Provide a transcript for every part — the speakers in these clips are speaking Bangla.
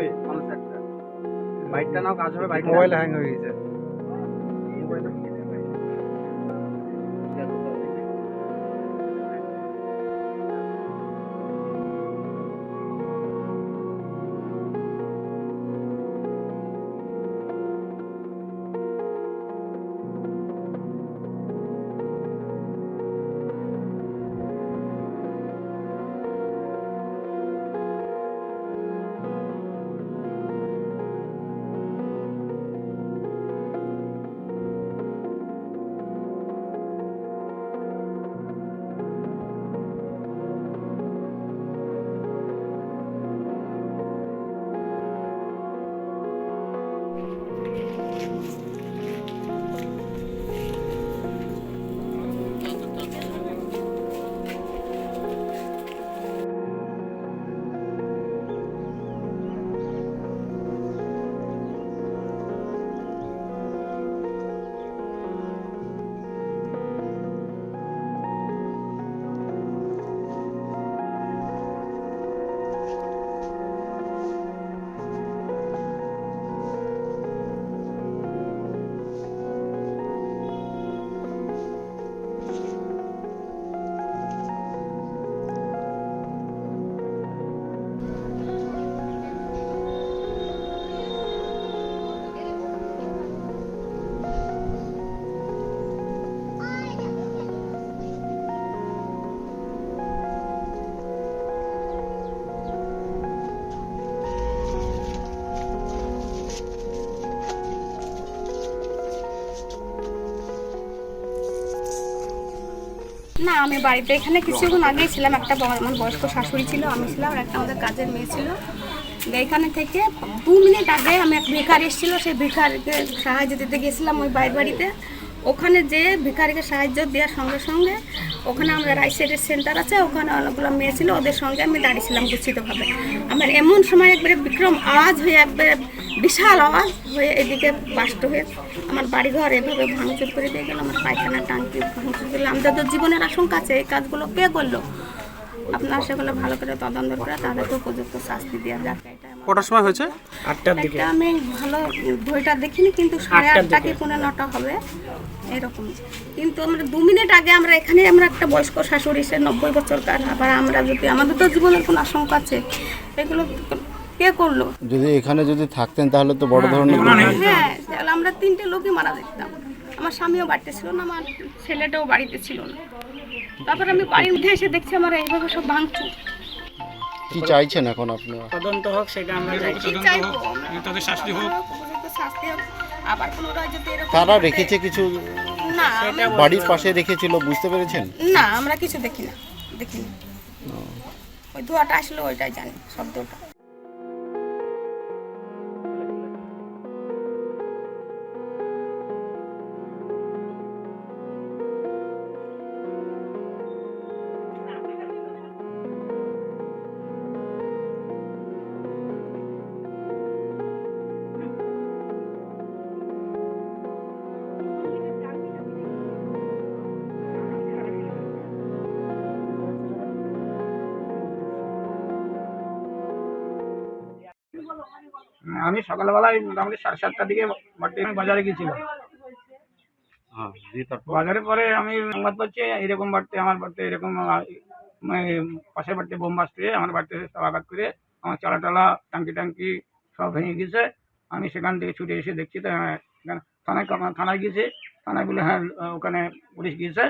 হবে মানুষ একটা বাইকটা নাও কাজ হবে বাইকটা মোবাইল হ্যাং হয়ে গেছে। মোবাইলে না, আমি বাড়িতে এখানে কিছুক্ষণ আগেই ছিলাম। একটা আমার বয়স্ক শাশুড়ি ছিল, আমি ছিলাম, আর একটা আমাদের কাজের মেয়ে ছিল। এখানে থেকে 2 মিনিট আগে আমি এক ভিখারি এসেছিল, সেই ভিখারিকে সাহায্য দিতে গেছিলাম ওই বাইরের বাড়িতে। ওখানে যে ভিখারিকে সাহায্য দেওয়ার সঙ্গে সঙ্গে ওখানে আমরা রাইসাইডের সেন্টার আছে, ওখানে অনেকগুলো মেয়ে ছিল, ওদের সঙ্গে আমি দাঁড়িয়েছিলাম গুচ্ছিতভাবে। আমার এমন সময় একবারে বিক্রম আওয়াজ হয়ে একবারে বিশাল আওয়াজ হয়ে এদিকে বাস্ট হয়ে আমার বাড়িঘর এভাবে ভাঙচুর করে দিয়ে গেল। আমার পায়খানা টাঙ্কি ভাঙচুর করলে আমাদের তো জীবনের আশঙ্কা আছে, এই কাজগুলো কে করলো? আপনার সেগুলো ভালো করে তদন্ত করে তাদেরকে উপযুক্ত শাস্তি দেওয়া যাক। কটার সময় হয়েছে? 8টার দিকে। এটা আমি ভালো বইটা দেখিনি, কিন্তু 8:30 কি 9:30 হবে এরকম। কিন্তু আমরা 2 মিনিট আগে আমরা এখানে আমরা একটা বয়স্ক শাশুড়ি, সে 90 বছরকার, আবার আমরা যদি আমাদের তো জীবনের কোনো আশঙ্কা আছে, এগুলো কে করলো? যদি এখানে যদি থাকতেন তাহলে তো বড় ধরনের হ্যাঁ, তাহলে আমরা 3টে লোকই মারা যেতাম। আমার স্বামীও বাড়িতে ছিল না, আমার ছেলেটাও বাড়িতে ছিল না। তারপর আমি বাড়ির উঠে এসে দেখছি আমার এইভাবে সব ভাঙচুর। কি চাইছেন এখন আপনারা? তদন্ত হোক, সেটা আমরা কি চাইবো? তাদের শাস্তি হোক, শাস্তি হোক। আবার পুনরায় যদি এরকম কারা রেখেছে কিছু? না, বাড়ির পাশে রেখেছিল, বুঝতে পেরেছেন? না, আমরা কিছু দেখিনি। ওই ধোঁয়াটা আসলো, ওইটাই জানি, শব্দটা। আমি সকালবেলায় মোটামুটি 7:30টার দিকে বাজারে গেছিলাম। বাজারে পরে আমি সংবাদ পাচ্ছি এরকম বাড়তে, আমার বাড়তে এরকম পাশের বাড়িতে বোম বাস্ট হয়ে আমার বাড়িতে সব আঘাত করে আমার চালা টালা টাঙ্কি সব ভেঙে গেছে। আমি সেখান থেকে ছুটে এসে দেখছি তো থানায় গিয়েছে। থানায় বলে হ্যাঁ ওখানে পুলিশ গিয়েছে।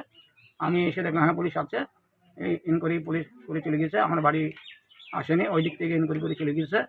আমি এসে দেখলাম হ্যাঁ পুলিশ আছে, এই ইনকোয়ারি পুলিশ করে চলে গেছে। আমার বাড়ি আসেনি, ওই দিক থেকে ইনকোয়ারি করে চলে গেছে।